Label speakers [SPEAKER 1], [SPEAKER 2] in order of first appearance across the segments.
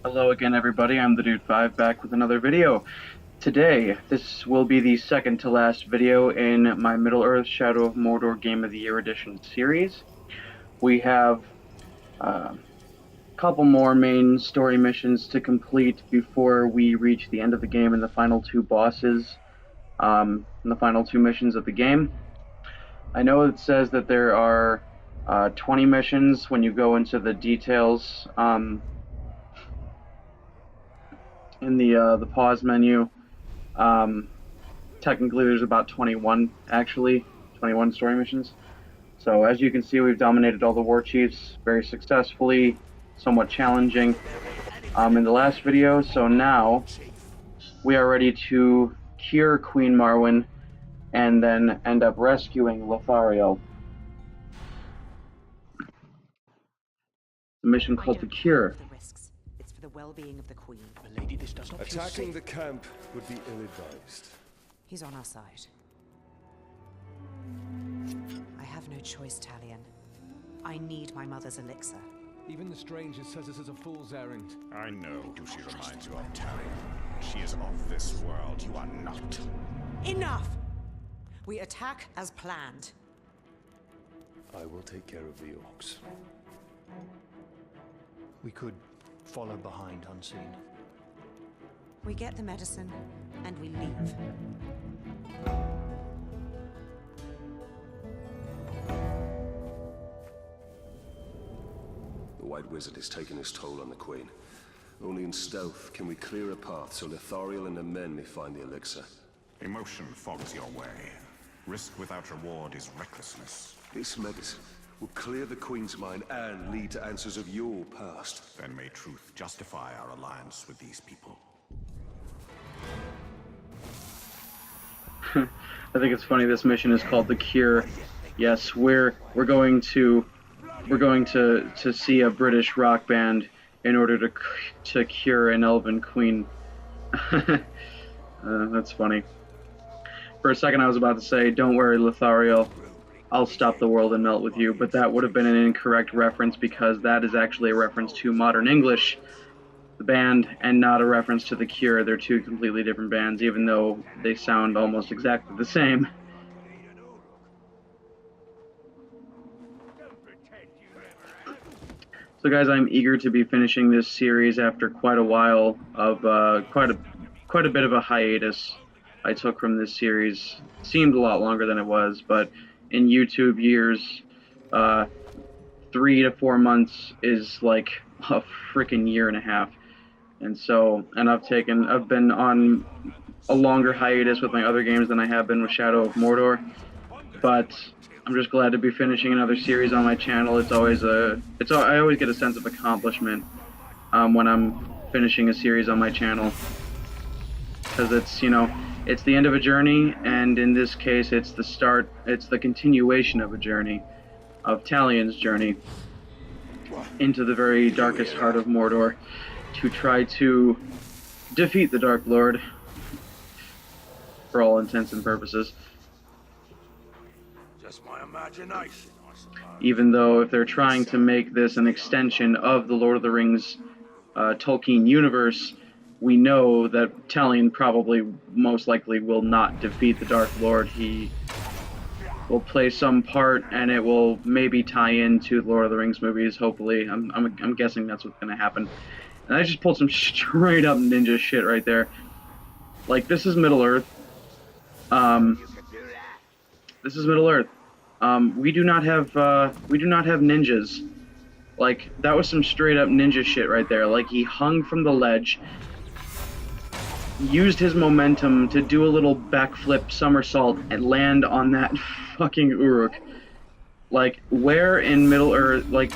[SPEAKER 1] Hello again, everybody. I'm the Dude5 back with another video. Today, this will be the second to last video in my Middle-earth Shadow of Mordor Game of the Year Edition series. We have a couple more main story missions to complete before we reach the end of the game and the final two bosses, and the final two missions of the game. I know it says that there are 20 missions when you go into the details in the pause menu. Technically, there's about 21, actually, 21 story missions. So as you can see, we've dominated all the war chiefs very successfully, somewhat challenging in the last video. So now we are ready to cure Queen Marwen and then end up rescuing Lothario. The mission called the Cure.
[SPEAKER 2] It's for the well-being of the Queen.
[SPEAKER 3] Milady, this does not
[SPEAKER 4] Attacking the camp would be ill-advised.
[SPEAKER 2] He's on our side. I have no choice, Talion. I need my mother's elixir.
[SPEAKER 5] Even the stranger says this is a fool's errand.
[SPEAKER 3] I know who she reminds you of, Talion. She is of this world. You are not.
[SPEAKER 2] Enough! We attack as planned.
[SPEAKER 4] I will take care of the orcs.
[SPEAKER 5] We could follow behind unseen.
[SPEAKER 2] We get the medicine, and we leave.
[SPEAKER 4] The White Wizard has taken his toll on the Queen. Only in stealth can we clear a path so Lithariel and her men may find the elixir.
[SPEAKER 3] Emotion fogs your way. Risk without reward is recklessness.
[SPEAKER 4] This medicine will clear the Queen's mind and lead to answers of your past.
[SPEAKER 3] Then may truth justify our alliance with these people.
[SPEAKER 1] I think it's funny. This mission is called the Cure. Yes, we're going to see a British rock band in order to cure an elven queen. That's funny. For a second, I was about to say, "Don't worry, Lothario, I'll stop the world and melt with you," but that would have been an incorrect reference because that is actually a reference to Modern English, the band, and not a reference to The Cure. They're two completely different bands, even though they sound almost exactly the same. So guys, I'm eager to be finishing this series after quite a while of quite a bit of a hiatus I took from this series. Seemed a lot longer than it was, but in YouTube years, 3 to 4 months is like a freaking year and a half. And so, I've been on a longer hiatus with my other games than I have been with Shadow of Mordor, but I'm just glad to be finishing another series on my channel. I always get a sense of accomplishment when I'm finishing a series on my channel, because it's the end of a journey, and in this case, it's the continuation of a journey, of Talion's journey into the very darkest heart of Mordor to try to defeat the Dark Lord, for all intents and purposes.
[SPEAKER 6] Just my imagination, I suppose.
[SPEAKER 1] Even though if they're trying to make this an extension of the Lord of the Rings Tolkien universe, we know that Talion probably most likely will not defeat the Dark Lord. He will play some part, and it will maybe tie into the Lord of the Rings movies, hopefully. I'm guessing that's what's going to happen. And I just pulled some straight up ninja shit right there. Like, this is Middle-earth. This is Middle-earth. We do not have ninjas. Like, that was some straight up ninja shit right there. Like, he hung from the ledge, used his momentum to do a little backflip somersault and land on that fucking Uruk. Like, where in Middle-earth, like,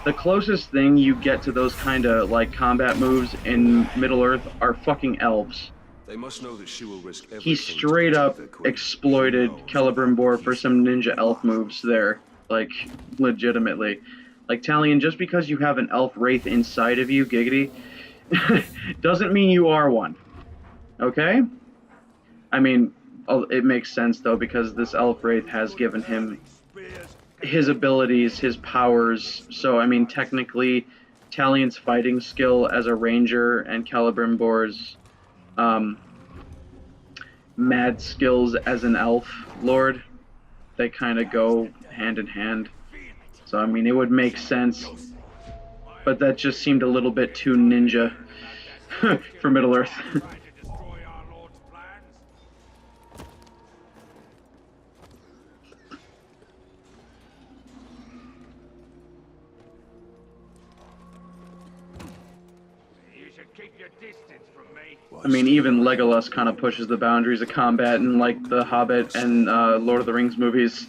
[SPEAKER 1] the closest thing you get to those kind of, like, combat moves in Middle-earth are fucking elves.
[SPEAKER 4] They must know that she will risk everything.
[SPEAKER 1] He straight up exploited Celebrimbor for some ninja elf moves there. Like, legitimately. Like, Talion, just because you have an elf wraith inside of you, giggity, doesn't mean you are one. Okay? I mean, it makes sense, though, because this elf wraith has given him his abilities, his powers, so, I mean, technically, Talion's fighting skill as a ranger and Celebrimbor's mad skills as an elf lord, they kind of go hand in hand. So I mean, it would make sense, but that just seemed a little bit too ninja for Middle Earth.
[SPEAKER 6] Trying to destroy our Lord's plans? You should keep your distance from me.
[SPEAKER 1] I mean, even Legolas kind of pushes the boundaries of combat in like the Hobbit and Lord of the Rings movies,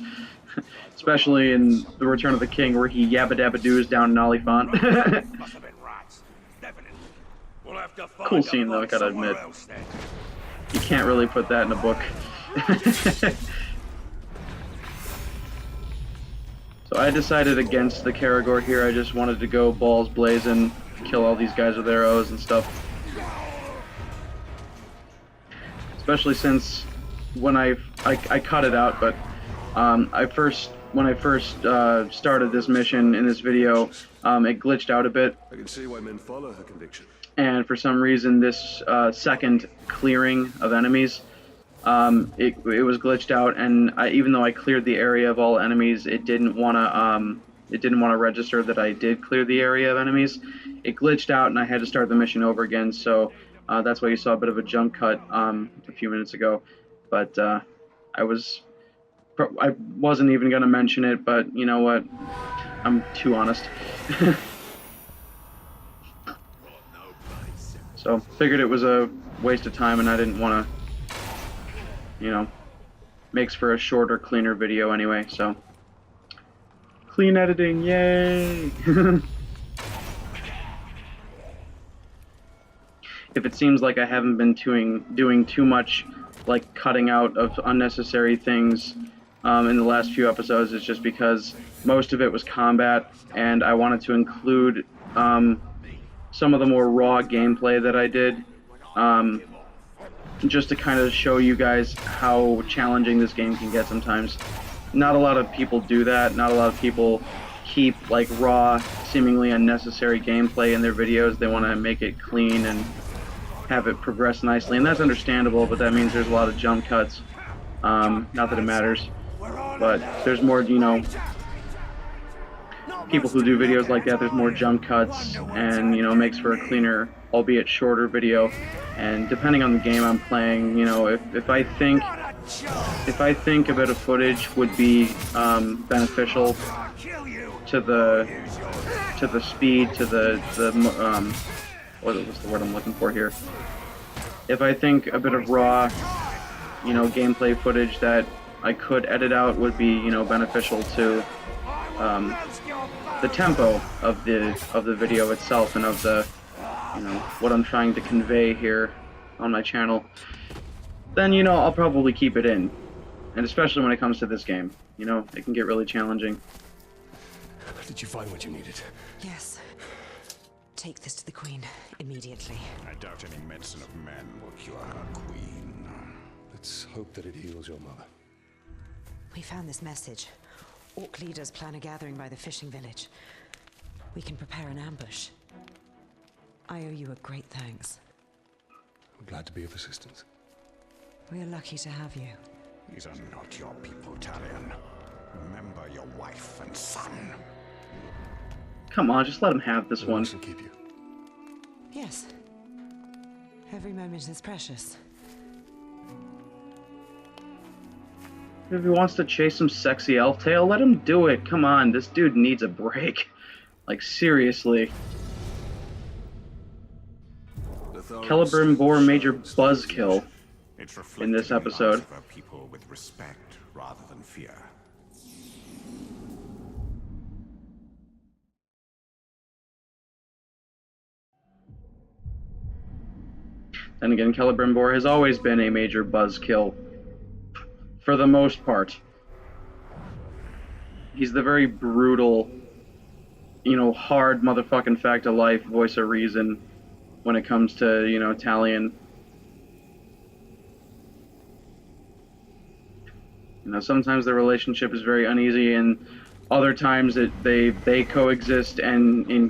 [SPEAKER 1] especially in The Return of the King, where he yabba dabba doos down in Oliphant.
[SPEAKER 6] Must have been rats. Definitely. We'll have to find
[SPEAKER 1] Cool scene, though, I gotta
[SPEAKER 6] somewhere
[SPEAKER 1] admit.
[SPEAKER 6] else then.
[SPEAKER 1] You can't really put that in a book. So I decided against the Karagor here. I just wanted to go balls blazing, kill all these guys with arrows and stuff. Especially since when I cut it out, but when I first started this mission in this video, it glitched out a bit,
[SPEAKER 4] I can see why men follow her conviction.
[SPEAKER 1] and for some reason this second clearing of enemies, it was glitched out, and even though I cleared the area of all enemies, it didn't want to register that I did clear the area of enemies. It glitched out, and I had to start the mission over again. So that's why you saw a bit of a jump cut a few minutes ago. But I wasn't even gonna mention it, but you know what? I'm too honest. So figured it was a waste of time, and I didn't want to, makes for a shorter, cleaner video anyway. So clean editing, yay! If it seems like I haven't been doing too much, like cutting out of unnecessary things in the last few episodes, it's just because most of it was combat, and I wanted to include some of the more raw gameplay that I did, just to kind of show you guys how challenging this game can get sometimes. Not a lot of people do that. Not a lot of people keep like raw, seemingly unnecessary gameplay in their videos. They want to make it clean and have it progress nicely, and that's understandable, but that means there's a lot of jump cuts. Not that it matters, but there's more, people who do videos like that, there's more jump cuts, and makes for a cleaner, albeit shorter video. And depending on the game I'm playing, if I think a bit of footage would be beneficial to the speed, to the what's the word I'm looking for here? If I think a bit of raw, gameplay footage that I could edit out would be, beneficial to the tempo of the video itself and of the, what I'm trying to convey here on my channel, then, I'll probably keep it in. And especially when it comes to this game, it can get really challenging.
[SPEAKER 4] Did you find what you needed?
[SPEAKER 2] Yes. Take this to the Queen immediately.
[SPEAKER 3] I doubt any medicine of men will cure her queen.
[SPEAKER 4] Let's hope that it heals your mother.
[SPEAKER 2] We found this message. Orc leaders plan a gathering by the fishing village. We can prepare an ambush. I owe you a great thanks.
[SPEAKER 4] I'm glad to be of assistance.
[SPEAKER 2] We are lucky to have you.
[SPEAKER 3] These are not your people, Talion. Remember your wife and son.
[SPEAKER 1] Come on, just let him have this one.
[SPEAKER 4] Will keep you.
[SPEAKER 2] Yes. Every moment is precious.
[SPEAKER 1] If he wants to chase some sexy elf tail, let him do it. Come on, this dude needs a break. Like, seriously. Celebrimbor major buzzkill
[SPEAKER 3] It's
[SPEAKER 1] in this
[SPEAKER 3] reflecting the
[SPEAKER 1] episode.
[SPEAKER 3] lives of our people with respect rather than fear.
[SPEAKER 1] Then again, Celebrimbor has always been a major buzzkill, for the most part. He's the very brutal, hard motherfucking fact of life, voice of reason, when it comes to, Talion. Sometimes the relationship is very uneasy, and other times they coexist, and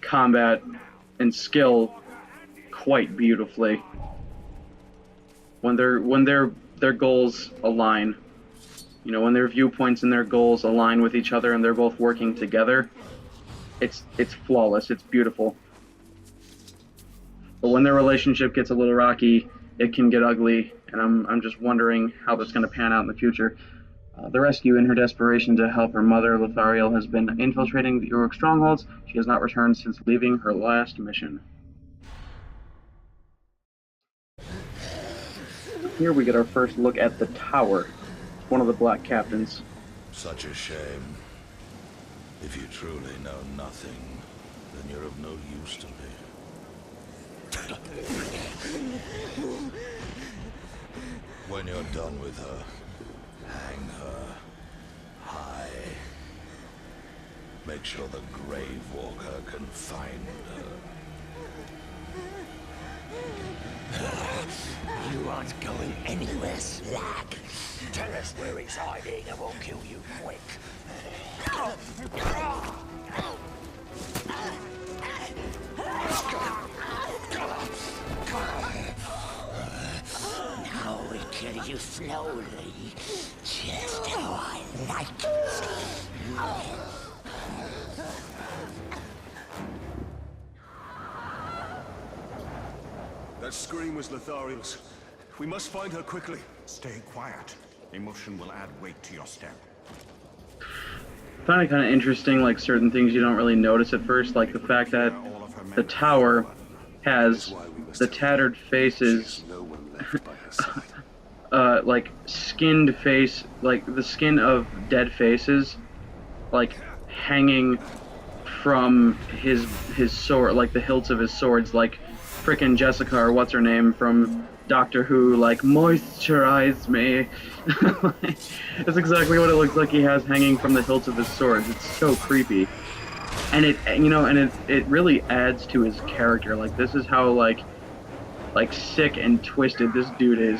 [SPEAKER 1] combat and skill quite beautifully. When their goals align, you know, when their viewpoints and their goals align with each other and they're both working together, it's flawless. It's beautiful. But when their relationship gets a little rocky, it can get ugly, and I'm just wondering how that's going to pan out in the future. The rescue, in her desperation to help her mother, Lothariel, has been infiltrating the Uruk strongholds. She has not returned since leaving her last mission. Here we get our first look at the tower. One of the Black Captains.
[SPEAKER 7] Such a shame. If you truly know nothing, then you're of no use to me. When you're done with her, hang her high. Make sure the Grave Walker can find her.
[SPEAKER 6] You aren't going anywhere, Slack. Tell us where he's hiding and we'll kill you quick. Now we kill you slowly, just how I like it.
[SPEAKER 4] That scream was Lothariel's. We must find her quickly.
[SPEAKER 6] Stay quiet. Emotion will add weight to your step.
[SPEAKER 1] I find it kind of interesting, like certain things you don't really notice at first, like the fact that the tower has the tattered faces,
[SPEAKER 4] No one left by her side.
[SPEAKER 1] like skinned face, like the skin of dead faces, like hanging from his sword, like the hilts of his swords, like frickin' Jessica, or what's her name from Doctor Who, like, moisturize me. That's exactly what it looks like he has hanging from the hilts of his swords. It's so creepy. And it really adds to his character. Like, this is how, like sick and twisted this dude is.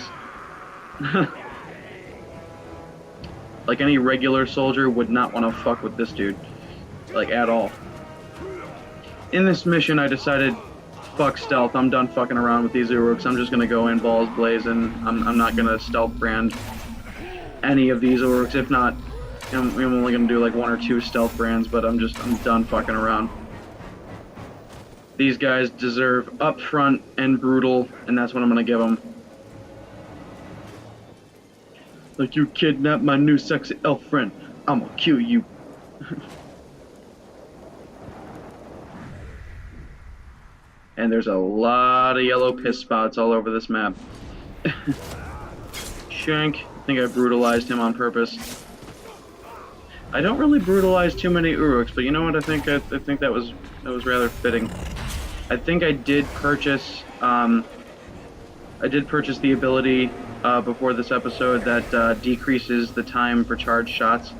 [SPEAKER 1] Like, any regular soldier would not want to fuck with this dude. Like, at all. In this mission, I decided, fuck stealth, I'm done fucking around with these Uruks. I'm just gonna go in balls blazing. I'm not gonna stealth brand any of these Uruks. If not, I'm only gonna do like 1 or 2 stealth brands, but I'm done fucking around. These guys deserve upfront and brutal, and that's what I'm gonna give them. Like, you kidnapped my new sexy elf friend, I'm gonna kill you. And there's a lot of yellow piss spots all over this map. Shank, I think I brutalized him on purpose. I don't really brutalize too many Uruks, but you know what? I think that was rather fitting. I think I did purchase the ability before this episode that decreases the time for charged shots.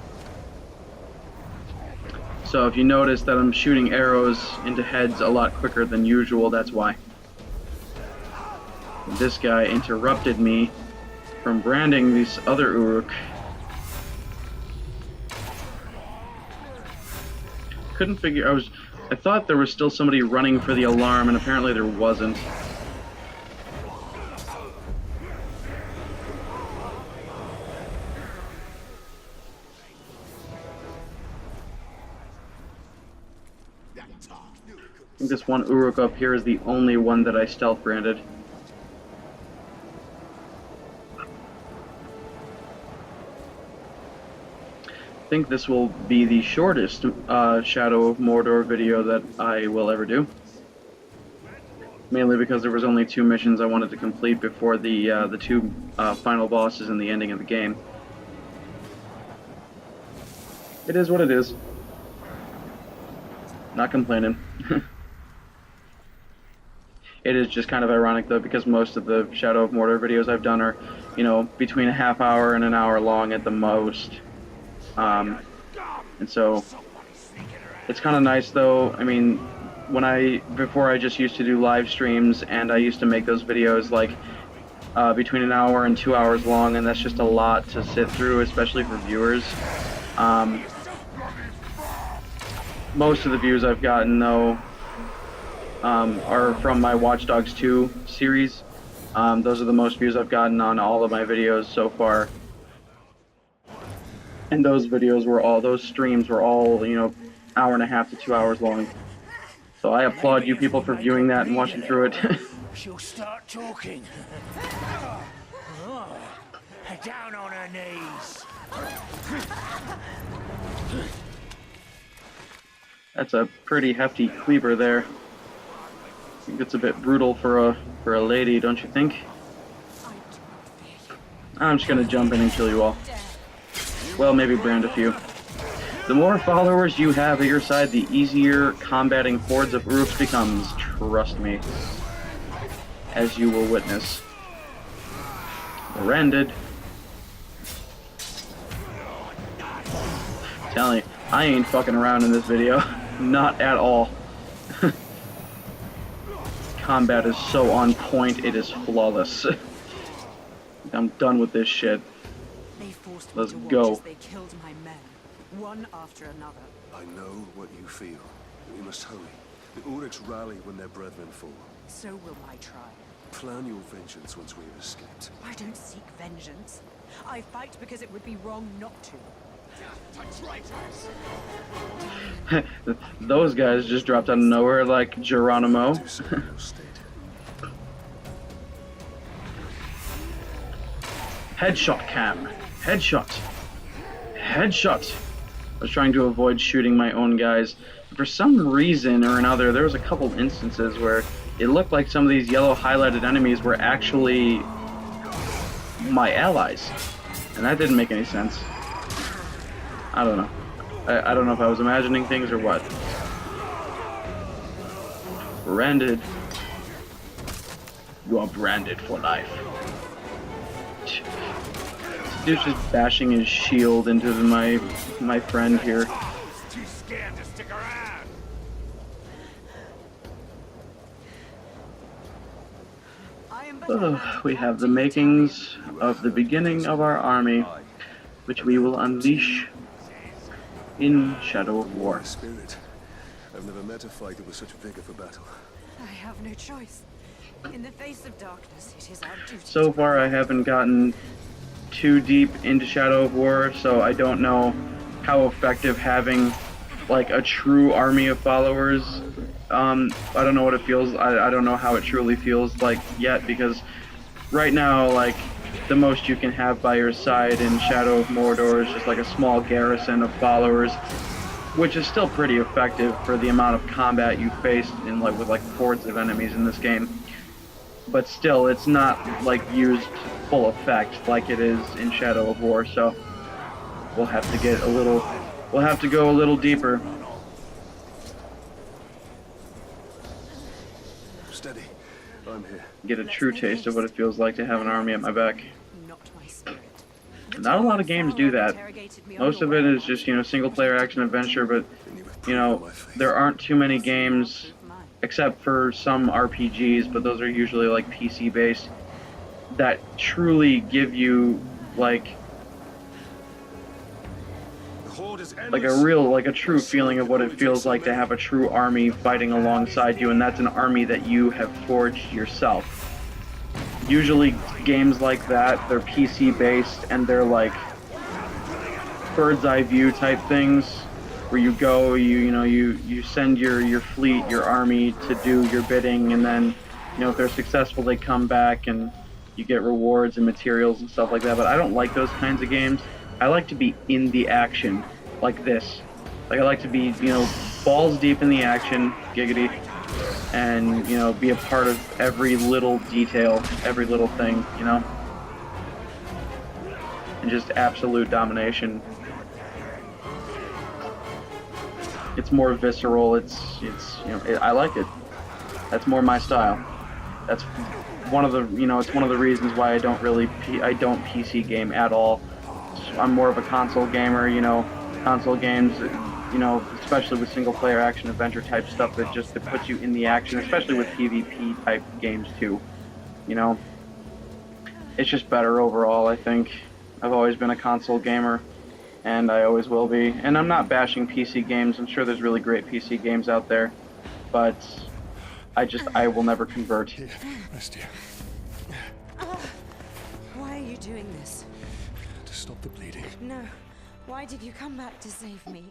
[SPEAKER 1] So if you notice that I'm shooting arrows into heads a lot quicker than usual, that's why. This guy interrupted me from branding these other Uruk. Couldn't figure, I thought there was still somebody running for the alarm, and apparently there wasn't. I think this one Uruk up here is the only one that I stealth branded. I think this will be the shortest Shadow of Mordor video that I will ever do. Mainly because there was only 2 missions I wanted to complete before the 2 final bosses and the ending of the game. It is what it is. Not complaining. It is just kind of ironic, though, because most of the Shadow of Mordor videos I've done are, you know, between a half hour and an hour long at the most. And so, it's kind of nice, though. I mean, before I just used to do live streams, and I used to make those videos, like, between an hour and 2 hours long, and that's just a lot to sit through, especially for viewers. Most of the views I've gotten, though, are from my Watch Dogs 2 series. Those are the most views I've gotten on all of my videos so far. And those streams were all, you know, hour and a half to 2 hours long. So I applaud you people for viewing that and watching through it.
[SPEAKER 6] She'll start talking. Down on her knees.
[SPEAKER 1] That's a pretty hefty cleaver there. I think it's a bit brutal for a lady, don't you think? I'm just gonna jump in and kill you all. Well, maybe brand a few. The more followers you have at your side, the easier combating hordes of Uruks becomes. Trust me. As you will witness. We're ended. Telling you, I ain't fucking around in this video. Not at all. Combat is so on point, it is flawless. I'm done with this shit.
[SPEAKER 2] They forced
[SPEAKER 1] Let's
[SPEAKER 2] me to
[SPEAKER 1] go.
[SPEAKER 2] watch as they killed my men, one after another.
[SPEAKER 4] I know what you feel. We must hurry. The Uruks rally when their brethren fall.
[SPEAKER 2] So will my tribe.
[SPEAKER 4] Plan your vengeance once we have escaped.
[SPEAKER 2] I don't seek vengeance. I fight because it would be wrong not to.
[SPEAKER 1] Those guys just dropped out of nowhere like Geronimo.
[SPEAKER 4] Do so in your state.
[SPEAKER 1] Headshot cam. Headshot. Headshot. I was trying to avoid shooting my own guys. For some reason or another, there was a couple instances where it looked like some of these yellow highlighted enemies were actually my allies. And that didn't make any sense. I don't know. I don't know if I was imagining things or what. Branded. You are branded for life. This dude's just bashing his shield into my friend here.
[SPEAKER 3] Too scared to stick around.
[SPEAKER 1] We have the makings of the beginning of our army, which we will unleash in Shadow of War.
[SPEAKER 4] Spirit. I've never met a fighter with such vigor for battle.
[SPEAKER 2] I have no choice. In the face of darkness, it is our duty.
[SPEAKER 1] So far, I haven't gotten too deep into Shadow of War, so I don't know how effective having like a true army of followers. I don't know what it feels. I don't know how it truly feels like yet, because right now, like, the most you can have by your side in Shadow of Mordor is just like a small garrison of followers, which is still pretty effective for the amount of combat you face in with hordes of enemies in this game. But still, it's not like used full effect like it is in Shadow of War. So we'll have to go a little deeper.
[SPEAKER 4] Steady. I'm here.
[SPEAKER 1] Get a true taste of what it feels like to have an army at my back.
[SPEAKER 2] Not my spirit.
[SPEAKER 1] Not a lot of games do that. Most of it is just, single player action adventure, but, there aren't too many games, except for some RPGs, but those are usually like PC based, that truly give you a true feeling of what it feels like to have a true army fighting alongside you, and that's an army that you have forged yourself. Usually games like that, they're PC based and they're like bird's eye view type things, where you go, you send your fleet, your army to do your bidding, and then, if they're successful, they come back and you get rewards and materials and stuff like that. But I don't like those kinds of games. I like to be in the action, like this. Like, I like to be, balls deep in the action, giggity, and, be a part of every little detail, every little thing, and just absolute domination. It's more visceral. I like it. That's more my style. That's one of the, it's one of the reasons why I don't PC game at all. I'm more of a console gamer. Console games, especially with single player action adventure type stuff that puts you in the action, especially with PvP type games too. It's just better overall, I think. I've always been a console gamer, and I always will be. And I'm not bashing PC games. I'm sure there's really great PC games out there, but I will never convert.
[SPEAKER 4] Here, rest here.
[SPEAKER 2] Why are you doing this?
[SPEAKER 4] To stop the bleeding.
[SPEAKER 2] No. Why did you come back to save me?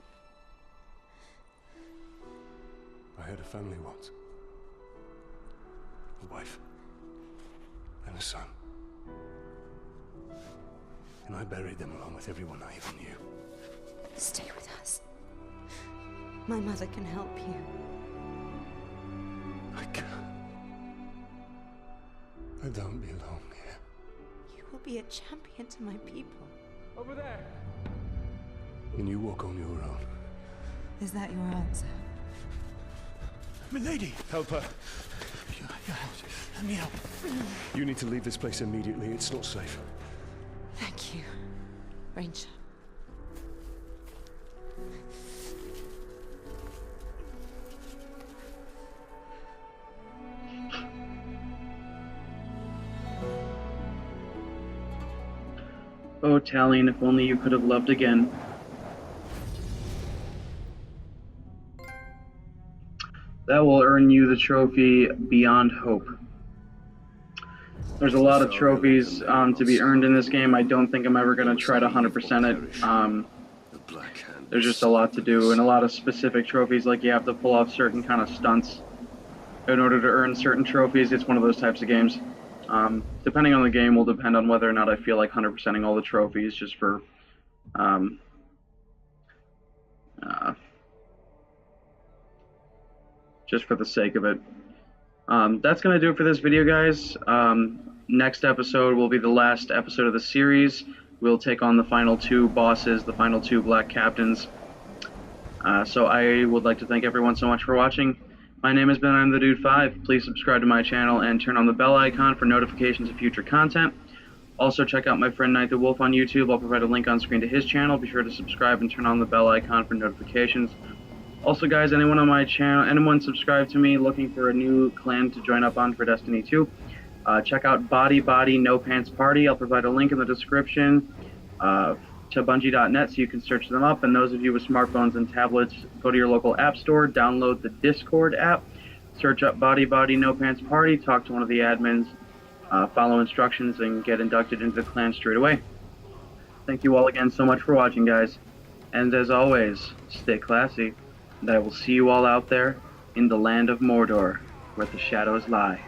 [SPEAKER 4] I had a family once. A wife. And a son. And I buried them along with everyone I ever knew.
[SPEAKER 2] Stay with us. My mother can help you.
[SPEAKER 4] I can't. I don't belong here.
[SPEAKER 2] You will be a champion to my people.
[SPEAKER 5] Over there!
[SPEAKER 4] And you walk on your own.
[SPEAKER 2] Is that your answer?
[SPEAKER 4] Milady! Help her. Let me help. You need to leave this place immediately. It's not safe.
[SPEAKER 2] Thank you, Ranger.
[SPEAKER 1] Oh, Talion, if only you could have loved again. That will earn you the trophy Beyond Hope. There's a lot of trophies to be earned in this game. I don't think I'm ever going to try to 100% it. There's just a lot to do, and a lot of specific trophies, like you have to pull off certain kind of stunts in order to earn certain trophies. It's one of those types of games. Depending on the game will depend on whether or not I feel like 100%ing all the trophies just for the sake of it. That's going to do it for this video, guys. Next episode will be the last episode of the series. We'll take on the final two bosses, the final two Black Captains. So I would like to thank everyone so much for watching. My name has been I'm the Dude 5. Please subscribe to my channel and turn on the bell icon for notifications of future content. Also check out my friend Night the Wolf on YouTube. I'll provide a link on screen to his channel. Be sure to subscribe and turn on the bell icon for notifications. Also, guys, anyone on my channel, anyone subscribed to me looking for a new clan to join up on for Destiny 2, check out Body No Pants Party. I'll provide a link in the description to Bungie.net so you can search them up. And those of you with smartphones and tablets, go to your local app store, download the Discord app, search up Body No Pants Party, talk to one of the admins, follow instructions, and get inducted into the clan straight away. Thank you all again so much for watching, guys. And as always, stay classy. And I will see you all out there in the land of Mordor, where the shadows lie.